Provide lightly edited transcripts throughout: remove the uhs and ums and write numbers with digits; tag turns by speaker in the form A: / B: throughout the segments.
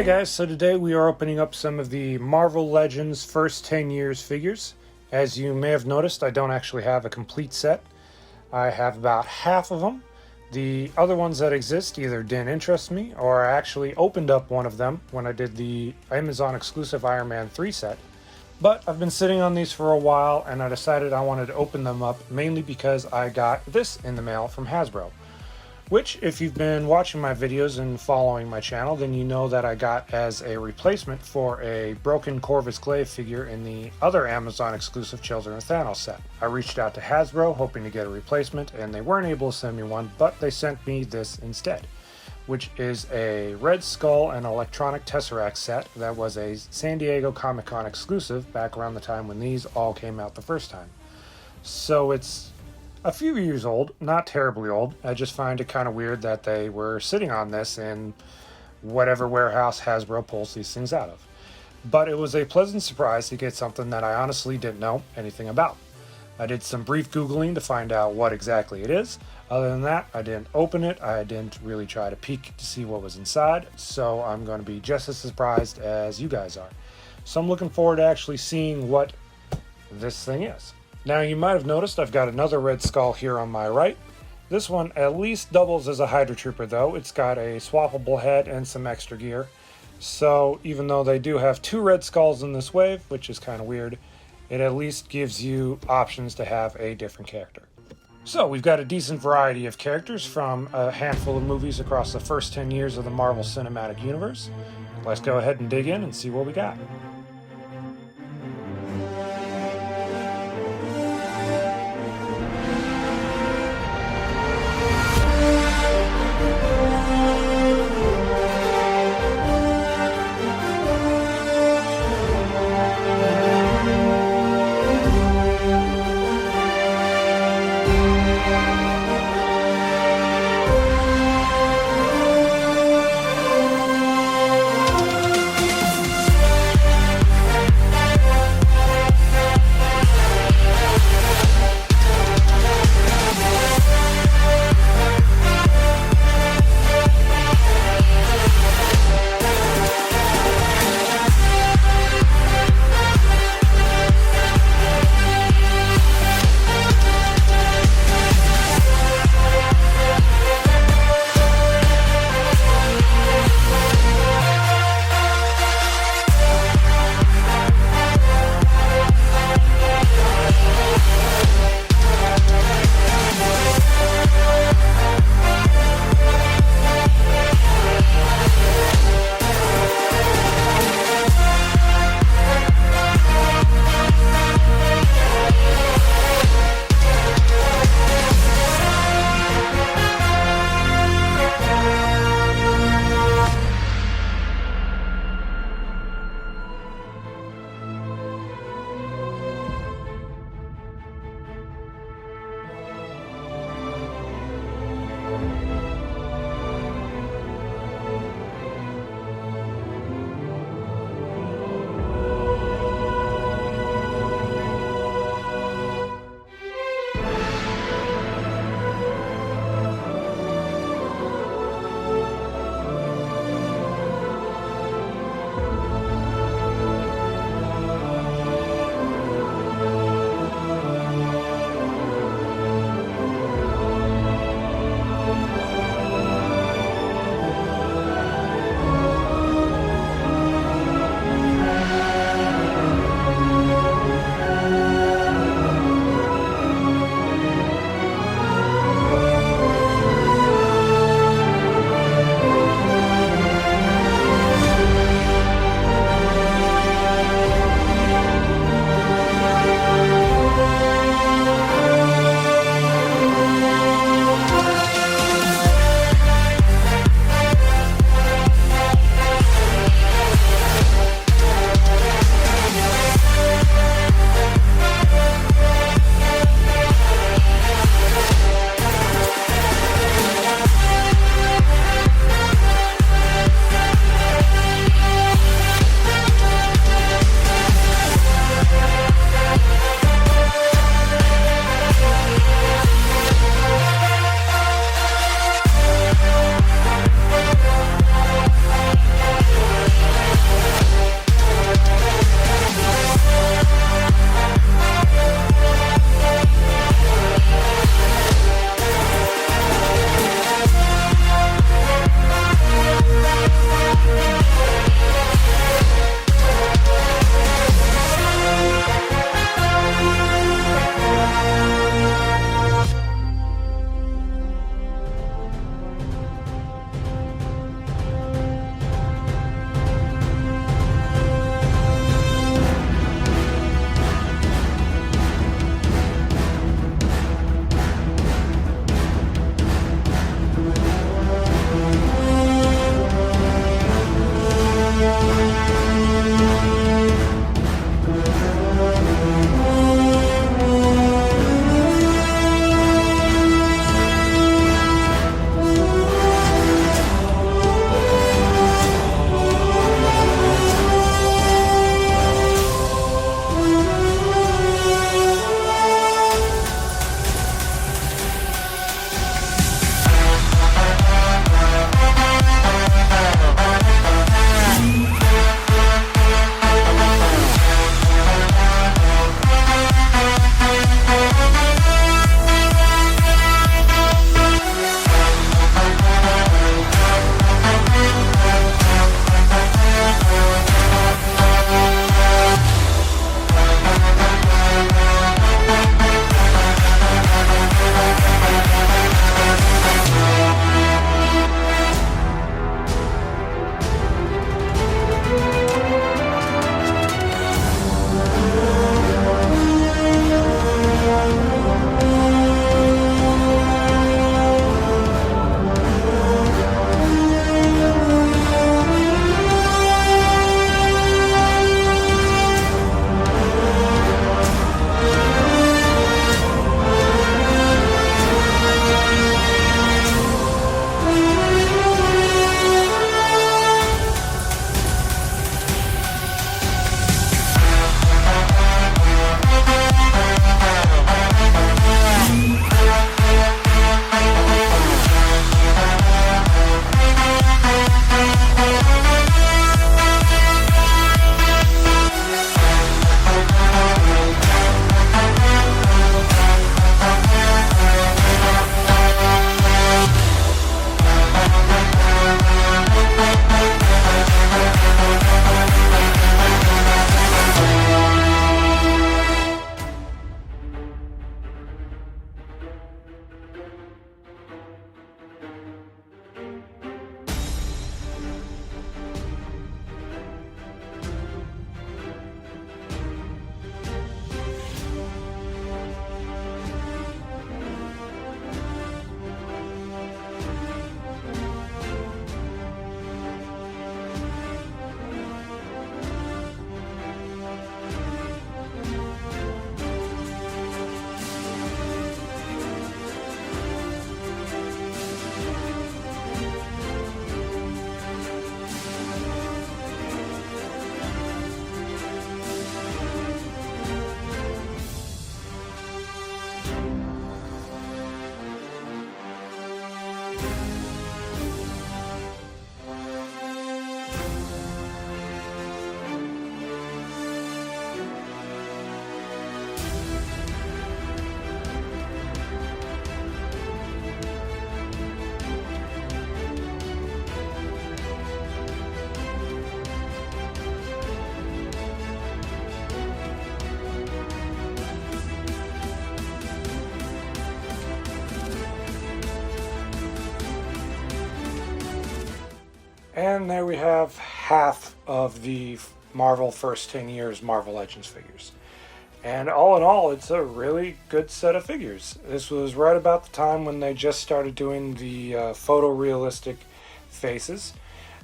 A: Hey guys, so today we are opening up some of the Marvel Legends First 10 Years figures. As you may have noticed, I don't actually have a complete set. I have about half of them. The other ones that exist either didn't interest me, or I actually opened up one of them when I did the Amazon exclusive Iron Man 3 set. But I've been sitting on these for a while, and I decided I wanted to open them up mainly because I got this in the mail from Hasbro. Which, if you've been watching my videos and following my channel, then you know that I got as a replacement for a broken Corvus Glaive figure in the other Amazon exclusive Children of Thanos set. I reached out to Hasbro hoping to get a replacement, and they weren't able to send me one, but they sent me this instead, which is a Red Skull and electronic Tesseract set that was a San Diego Comic-Con exclusive back around the time when these all came out the first time. So it's a few years old, not terribly old. I just find it kind of weird that they were sitting on this in whatever warehouse Hasbro pulls these things out of. But it was a pleasant surprise to get something that I honestly didn't know anything about. I did some brief Googling to find out what exactly it is. Other than that, I didn't open it. I didn't really try to peek to see what was inside. So I'm going to be just as surprised as you guys are. So I'm looking forward to actually seeing what this thing is. Now, you might have noticed I've got another Red Skull here on my right. This one at least doubles as a Hydra Trooper though. It's got a swappable head and some extra gear. So even though they do have two Red Skulls in this wave, which is kind of weird, it at least gives you options to have a different character. So we've got a decent variety of characters from a handful of movies across the first 10 years of the Marvel Cinematic Universe. Let's go ahead and dig in and see what we got. And there we have half of the Marvel first 10 years Marvel Legends figures. And all in all, it's a really good set of figures. This was right about the time when they just started doing the photorealistic faces.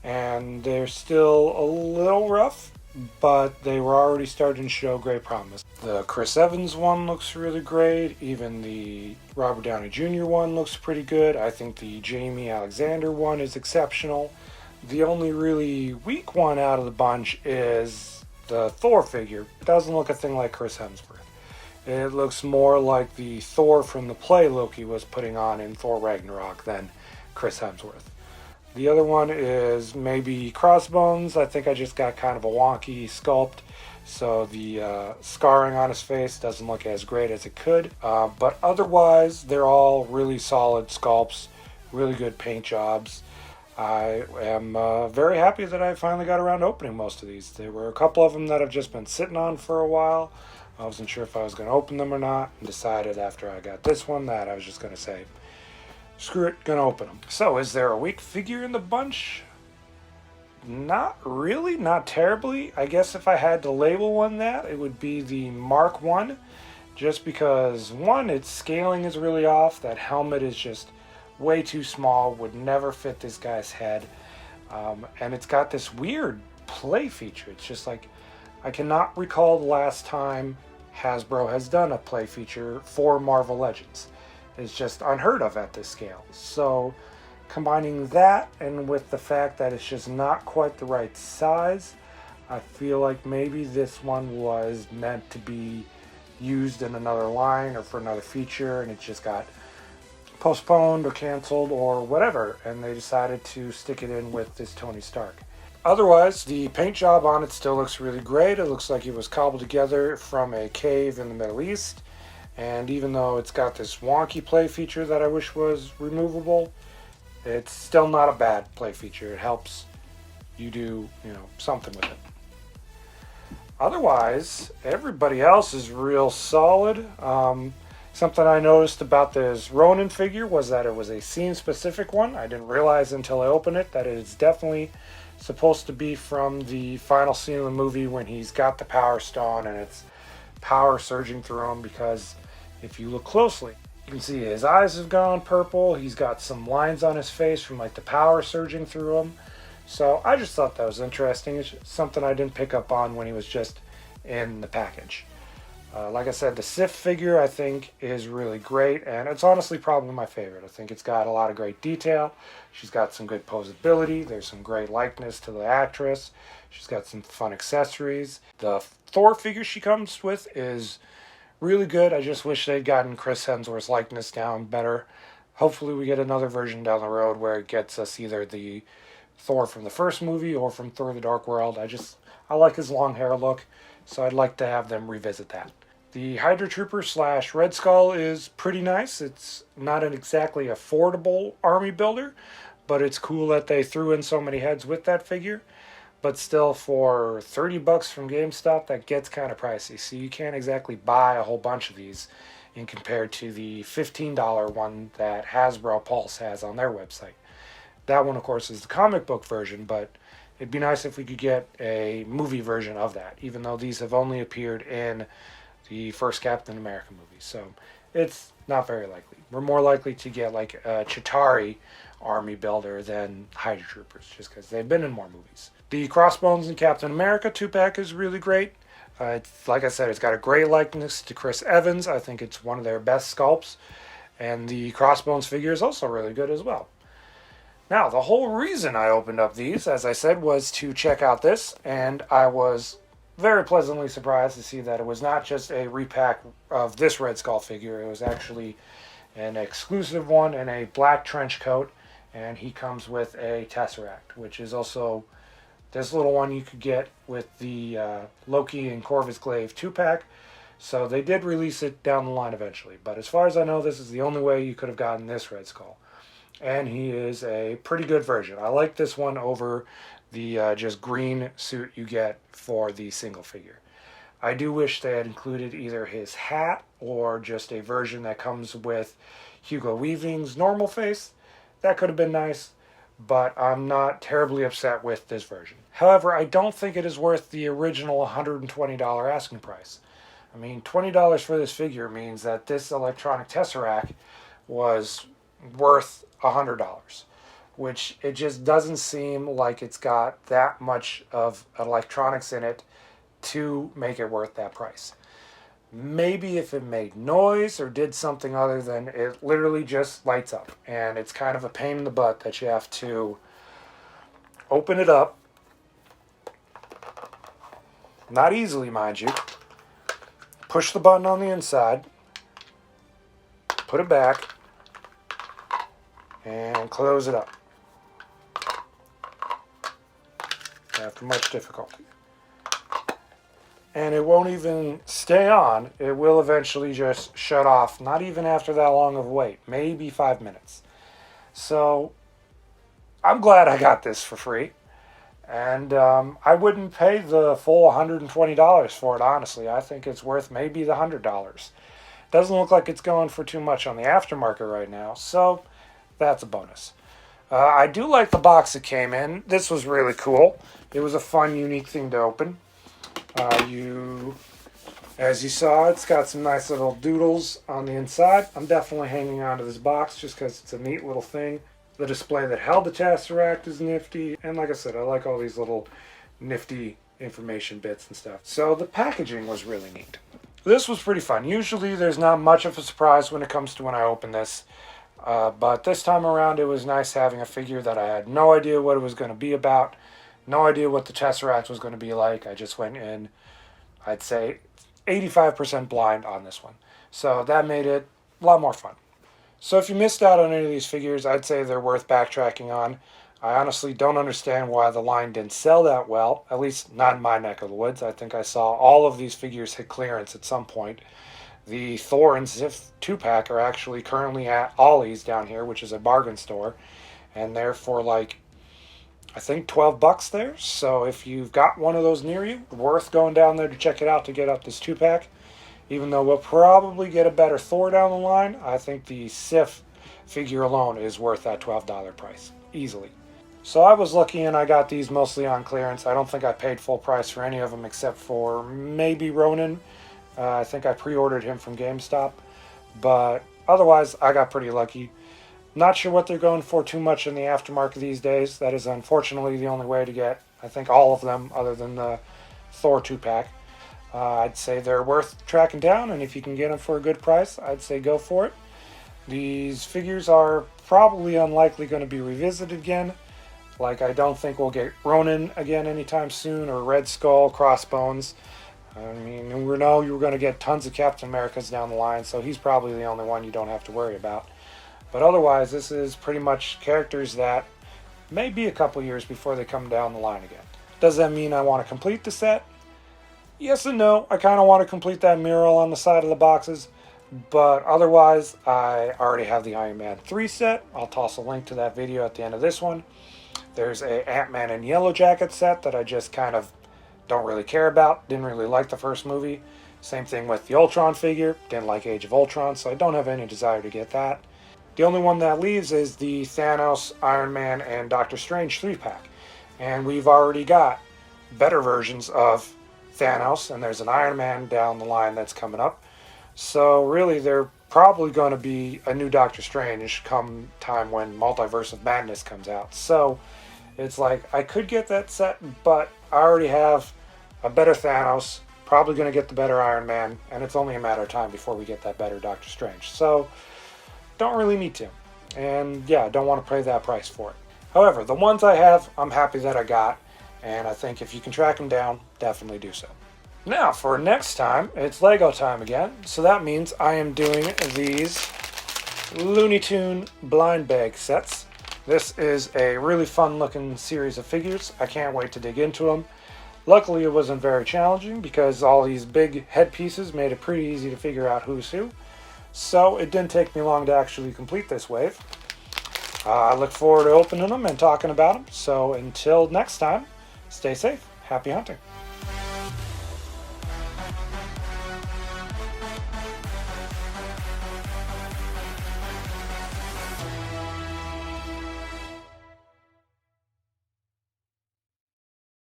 A: And they're still a little rough, but they were already starting to show great promise. The Chris Evans one looks really great. Even the Robert Downey Jr. one looks pretty good. I think the Jamie Alexander one is exceptional. The only really weak one out of the bunch is the Thor figure. It doesn't look a thing like Chris Hemsworth. It looks more like the Thor from the play Loki was putting on in Thor Ragnarok than Chris Hemsworth. The other one is maybe Crossbones. I think I just got kind of a wonky sculpt, so the scarring on his face doesn't look as great as it could. But otherwise, they're all really solid sculpts, really good paint jobs. I am very happy that I finally got around to opening most of these. There were a couple of them that I've just been sitting on for a while. I wasn't sure if I was going to open them or not, and decided after I got this one that I was just going to say, screw it, gonna open them. So, is there a weak figure in the bunch? Not really, not terribly. I guess if I had to label one that, it would be the Mark 1. Just because, one, its scaling is really off. That helmet is just way too small, would never fit this guy's head. And it's got this weird play feature. It's just like, I cannot recall the last time Hasbro has done a play feature for Marvel Legends. It's just unheard of at this scale. So combining that and with the fact that it's just not quite the right size, I feel like maybe this one was meant to be used in another line or for another feature, and it just got postponed or canceled or whatever, and they decided to stick it in with this Tony Stark. Otherwise, the paint job on it still looks really great. It looks like it was cobbled together from a cave in the Middle East. And even though it's got this wonky play feature that I wish was removable, it's still not a bad play feature. It helps you do, something with it. Otherwise, everybody else is real solid. Something I noticed about this Ronan figure was that it was a scene-specific one. I didn't realize until I opened it that it is definitely supposed to be from the final scene of the movie when he's got the Power Stone and it's power surging through him, because if you look closely, you can see his eyes have gone purple. He's got some lines on his face from like the power surging through him. So I just thought that was interesting. It's something I didn't pick up on when he was just in the package. Like I said, the Sif figure I think is really great, and it's honestly probably my favorite. I think it's got a lot of great detail. She's got some good posability. There's some great likeness to the actress. She's got some fun accessories. The Thor figure she comes with is really good. I just wish they'd gotten Chris Hemsworth's likeness down better. Hopefully we get another version down the road where it gets us either the Thor from the first movie or from Thor the Dark World. I like his long hair look, so I'd like to have them revisit that. The Hydra Trooper / Red Skull is pretty nice. It's not an exactly affordable army builder, but it's cool that they threw in so many heads with that figure. But still, for $30 from GameStop, that gets kind of pricey. So you can't exactly buy a whole bunch of these in compared to the $15 one that Hasbro Pulse has on their website. That one, of course, is the comic book version, but it'd be nice if we could get a movie version of that, even though these have only appeared in the first Captain America movie. So it's not very likely. We're more likely to get like a Chitauri army builder than Hydra Troopers, just because they've been in more movies. The Crossbones and Captain America 2-pack is really great. It's, like I said, it's got a great likeness to Chris Evans. I think it's one of their best sculpts. And the Crossbones figure is also really good as well. Now, the whole reason I opened up these, as I said, was to check out this. And I was very pleasantly surprised to see that it was not just a repack of this Red Skull figure. It was actually an exclusive one in a black trench coat. And he comes with a Tesseract, which is also this little one you could get with the Loki and Corvus Glaive 2-pack. So they did release it down the line eventually. But as far as I know, this is the only way you could have gotten this Red Skull. And he is a pretty good version. I like this one over the just green suit you get for the single figure. I do wish they had included either his hat or just a version that comes with Hugo Weaving's normal face. That could have been nice. but I'm not terribly upset with this version. However, I don't think it is worth the original $120 asking price. I mean, $20 for this figure means that this electronic Tesseract was worth $100, which it just doesn't seem like it's got that much of electronics in it to make it worth that price. Maybe if it made noise or did something other than it literally just lights up, and it's kind of a pain in the butt that you have to open it up, not easily mind you, push the button on the inside, put it back, and close it up after much difficulty. And it won't even stay on. It will eventually just shut off, not even after that long of a wait, maybe 5 minutes. So I'm glad I got this for free. And I wouldn't pay the full $120 for it, honestly. I think it's worth maybe the $100. Doesn't look like it's going for too much on the aftermarket right now, so that's a bonus. I do like the box it came in. This was really cool. It was a fun, unique thing to open. As you saw, it's got some nice little doodles on the inside. I'm definitely hanging on to this box just because it's a neat little thing. The display that held the Tesseract is nifty. And like I said, I like all these little nifty information bits and stuff. So the packaging was really neat. This was pretty fun. Usually there's not much of a surprise when it comes to when I open this. But this time around it was nice having a figure that I had no idea what it was going to be about. No idea what the Tesseract was going to be like. I just went in, I'd say, 85% blind on this one. So that made it a lot more fun. So if you missed out on any of these figures, I'd say they're worth backtracking on. I honestly don't understand why the line didn't sell that well, at least not in my neck of the woods. I think I saw all of these figures hit clearance at some point. The Thor and Sif 2-pack are actually currently at Ollie's down here, which is a bargain store, and they're for like, I think $12 there. So if you've got one of those near you, worth going down there to check it out to get up this 2-pack. Even though we'll probably get a better Thor down the line, I think the Sif figure alone is worth that $12 price, easily. So I was lucky and I got these mostly on clearance. I don't think I paid full price for any of them except for maybe Ronan. I think I pre-ordered him from GameStop. But otherwise, I got pretty lucky. Not sure what they're going for too much in the aftermarket these days. That is unfortunately the only way to get, I think, all of them other than the Thor 2-pack. I'd say they're worth tracking down, and if you can get them for a good price, I'd say go for it. These figures are probably unlikely going to be revisited again. Like, I don't think we'll get Ronan again anytime soon, or Red Skull, Crossbones. I mean, we know you're going to get tons of Captain Americas down the line, so he's probably the only one you don't have to worry about. But otherwise, this is pretty much characters that may be a couple years before they come down the line again. Does that mean I want to complete the set? Yes and no. I kind of want to complete that mural on the side of the boxes, but otherwise I already have the Iron Man 3 set. I'll toss a link to that video at the end of this one. There's a Ant-Man and Yellow Jacket set that I just kind of don't really care about. Didn't really like the first movie. Same thing with the Ultron figure. Didn't like Age of Ultron, so I don't have any desire to get that. The only one that leaves is the Thanos, Iron Man, and Doctor Strange 3-pack. And we've already got better versions of Thanos, and there's an Iron Man down the line that's coming up. So really, they're probably going to be a new Doctor Strange come time when Multiverse of Madness comes out. So it's like, I could get that set, but I already have a better Thanos, probably going to get the better Iron Man, and it's only a matter of time before we get that better Doctor Strange. So don't really need to. And yeah, don't want to pay that price for it. However, the ones I have, I'm happy that I got. And I think if you can track them down, definitely do so. Now, for next time, it's Lego time again. So that means I am doing these Looney Tune blind bag sets. This is a really fun looking series of figures. I can't wait to dig into them. Luckily, it wasn't very challenging because all these big headpieces made it pretty easy to figure out who's who. So it didn't take me long to actually complete this wave. I look forward to opening them and talking about them. So until next time, stay safe. Happy hunting.